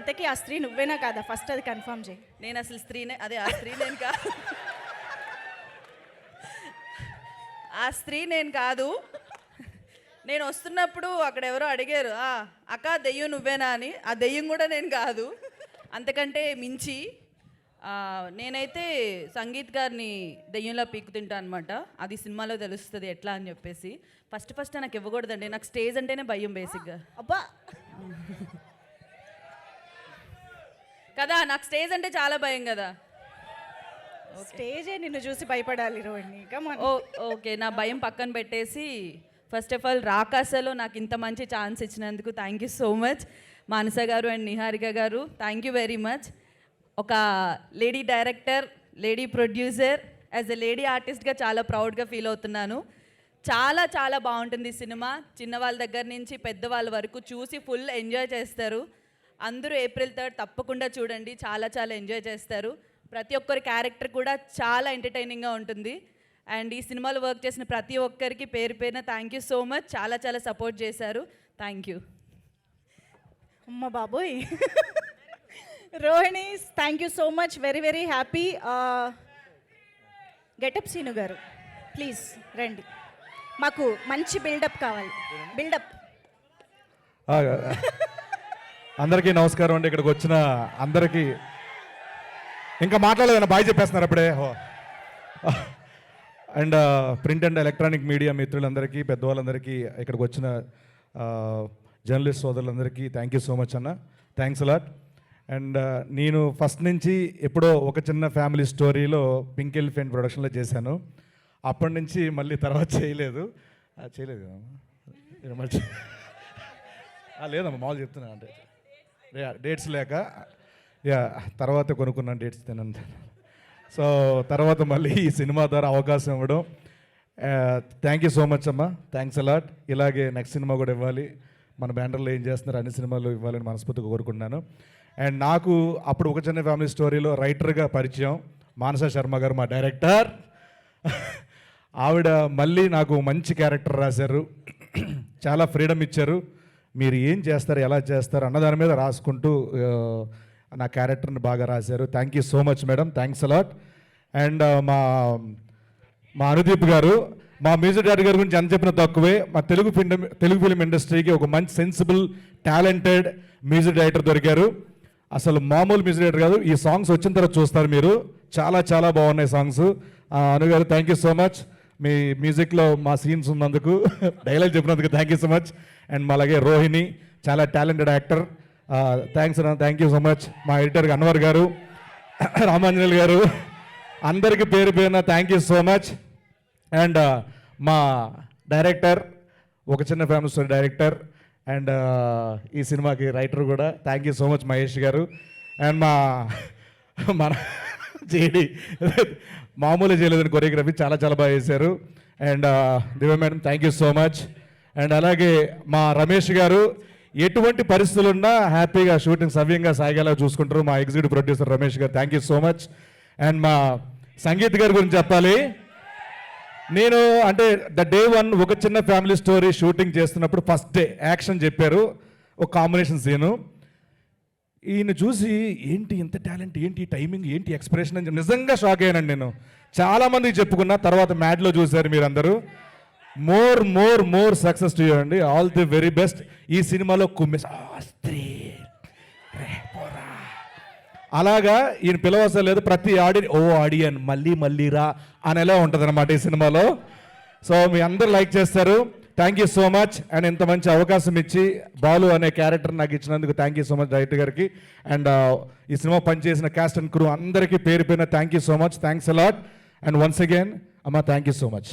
ఇంతకీ ఆ స్త్రీ నువ్వేనా కాదా? ఫస్ట్ అది కన్ఫర్మ్ చేయి. నేను అసలు స్త్రీనే, అదే ఆ స్త్రీ నేను కాదు. ఆ స్త్రీ నేను కాదు. నేను వస్తున్నప్పుడు అక్కడ ఎవరో అడిగారు, అక్క దెయ్యం నువ్వేనా అని. ఆ దెయ్యం కూడా నేను కాదు. అంతకంటే మించి నేనైతే సంగీత్ గారిని దెయ్యంలా పీకు తింటా అనమాట. అది సినిమాలో తెలుస్తుంది ఎట్లా అని చెప్పేసి. ఫస్ట్ నాకు ఇవ్వకూడదండి, నాకు స్టేజ్ అంటేనే భయం బేసిక్గా. అబ్బా కదా, నాకు స్టేజ్ అంటే చాలా భయం కదా. స్టేజే నిన్ను చూసి భయపడాలి రోహిణి. ఓకే, నా భయం పక్కన పెట్టేసి ఫస్ట్ ఆఫ్ ఆల్ రాకాసలో నాకు ఇంత మంచి ఛాన్స్ ఇచ్చినందుకు thank you so much Manasa గారు అండ్ నిహారిక గారు. Thank you very much. ఒక lady director, lady producer, as a lady ఆర్టిస్ట్గా చాలా ప్రౌడ్గా ఫీల్ అవుతున్నాను. చాలా చాలా బాగుంటుంది సినిమా. చిన్నవాళ్ళ దగ్గర నుంచి పెద్దవాళ్ళ వరకు చూసి ఫుల్ ఎంజాయ్ చేస్తారు. అందరూ April 3 తప్పకుండా చూడండి, చాలా చాలా ఎంజాయ్ చేస్తారు. ప్రతి ఒక్కరి క్యారెక్టర్ కూడా చాలా ఎంటర్టైనింగ్గా ఉంటుంది. అండ్ ఈ సినిమాలో వర్క్ చేసిన ప్రతి ఒక్కరికి పేరు పేరున థ్యాంక్ యూ సో మచ్. చాలా చాలా సపోర్ట్ చేశారు. Thank you. అమ్మ బాబోయ్. Rohini, thank you so much. Very very happy. Getup Seenu garu please రండి, మాకు మంచి బిల్డప్ కావాలి. బిల్డప్. అందరికీ నమస్కారం అండి. ఇక్కడికి వచ్చిన అందరికీ ఇంకా మాట్లాడలేదన్న బాయ్ చెప్పేస్తున్నారు అప్పుడే. And print and electronic media మిత్రులందరికీ, పెద్దవాళ్ళందరికీ, ఇక్కడికి వచ్చిన జర్నలిస్ట్ సోదరులందరికీ థ్యాంక్ యూ సో మచ్ అన్న. Thanks a lot. అండ్ నేను ఫస్ట్ నుంచి ఎప్పుడో ఒక చిన్న ఫ్యామిలీ స్టోరీలో పింక్ ఎలిఫెంట్ ప్రొడక్షన్లో చేశాను. అప్పటి నుంచి మళ్ళీ తర్వాత చేయలేదు లేదమ్మా, మామూలు చెప్తున్నా. అంటే డేట్స్ లేక తర్వాత కొనుక్కున్నాను డేట్స్ తినండి. సో తర్వాత మళ్ళీ ఈ సినిమా ద్వారా అవకాశం ఇవ్వడం థ్యాంక్ యూ సో మచ్ అమ్మా. Thanks a lot. ఇలాగే నెక్స్ట్ సినిమా కూడా ఇవ్వాలి, మన బ్యానర్లో ఏం చేస్తున్నారు అన్ని సినిమాలు ఇవ్వాలని మనస్ఫూర్తిగా కోరుకుంటున్నాను. అండ్ నాకు అప్పుడు ఒక చిన్న ఫ్యామిలీ స్టోరీలో రైటర్గా పరిచయం మానస శర్మ గారు, మా డైరెక్టర్. ఆవిడ మళ్ళీ నాకు మంచి క్యారెక్టర్ రాశారు, చాలా ఫ్రీడమ్ ఇచ్చారు. మీరు ఏం చేస్తారు, ఎలా చేస్తారు అన్న దాని మీద రాసుకుంటూ నా క్యారెక్టర్ని బాగా రాశారు. Thank you so much madam. Thanks a lot. And మా అనుదీప్ గారు, మా మ్యూజిక్ డైరెక్టర్ గారి గురించి ఎంత చెప్పిన తక్కువే. మా తెలుగు ఫిలిం ఇండస్ట్రీకి ఒక మంచి సెన్సిబుల్ టాలెంటెడ్ మ్యూజిక్ డైరెక్టర్ దొరికారు. అసలు మామూలు మ్యూజిక్ డైరెక్టర్ కాదు. ఈ సాంగ్స్ వచ్చిన తర్వాత చూస్తారు మీరు, చాలా చాలా బాగున్నాయి సాంగ్స్. అనుగారు థ్యాంక్ యూ సో మచ్. మీ మ్యూజిక్లో మా సీన్స్ ఉన్నందుకు, డైలాగ్ చెప్పినందుకు thank you so much. And అలాగే రోహిణి చాలా టాలెంటెడ్ యాక్టర్. థ్యాంక్స్ అన్న, థ్యాంక్ యూ సో మచ్. మా ఎడిటర్ అన్వర్ గారు, రామాంజనేయులు గారు, అందరికీ పేరు పేరున thank you so much. And మా డైరెక్టర్, ఒక చిన్న ఫ్యామిలీ స్టోరీ డైరెక్టర్ అండ్ ఈ సినిమాకి రైటర్ కూడా thank you so much Mahesh గారు. అండ్ మన జేడి మామూలు చేయలేదని కొరియోగ్రఫీ చాలా చాలా బాగా చేశారు. And Divya madam thank you so much. And అలాగే మా రమేష్ గారు, ఎటువంటి పరిస్థితులున్నా హ్యాపీగా షూటింగ్ సవ్యంగా సాగేలా చూసుకుంటారు మా ఎగ్జిక్యూటివ్ ప్రొడ్యూసర్ రమేష్ గారు, thank you so much. And మా సంగీత్ గారి గురించి చెప్పాలి. నేను అంటే డే 1 ఒక చిన్న ఫ్యామిలీ స్టోరీ షూటింగ్ చేస్తున్నప్పుడు ఫస్ట్ డే యాక్షన్ చెప్పారు, ఒక కాంబినేషన్ సీను. ఈయన చూసి ఏంటి ఇంత టాలెంట్, ఏంటి టైమింగ్, ఏంటి ఎక్స్ప్రెషన్ అని నిజంగా షాక్ అయ్యానండి నేను. చాలామందికి చెప్పుకున్నా, తర్వాత మ్యాడ్లో చూశారు మీరందరూ. More more more success to you అండి. All the very best. ఈ సినిమాలో స్త్రీ అలాగా ఈయన పిలవసలేదు, ప్రతి ఆడియన్ మళ్ళీ మళ్ళీ రా అనేలా ఉంటుంది అనమాట ఈ సినిమాలో. సో మీ అందరు లైక్ చేస్తారు. Thank you so much. And ఇంత మంచి అవకాశం ఇచ్చి బాలు అనే క్యారెక్టర్ నాకు ఇచ్చినందుకు thank you so much director గారికి. అండ్ ఈ సినిమా పనిచేసిన కాస్ట్ అండ్ క్రూ అందరికీ పేరు పేరున thank you so much. Thanks a lot. And once again అమ్మ థ్యాంక్ యూ సో మచ్.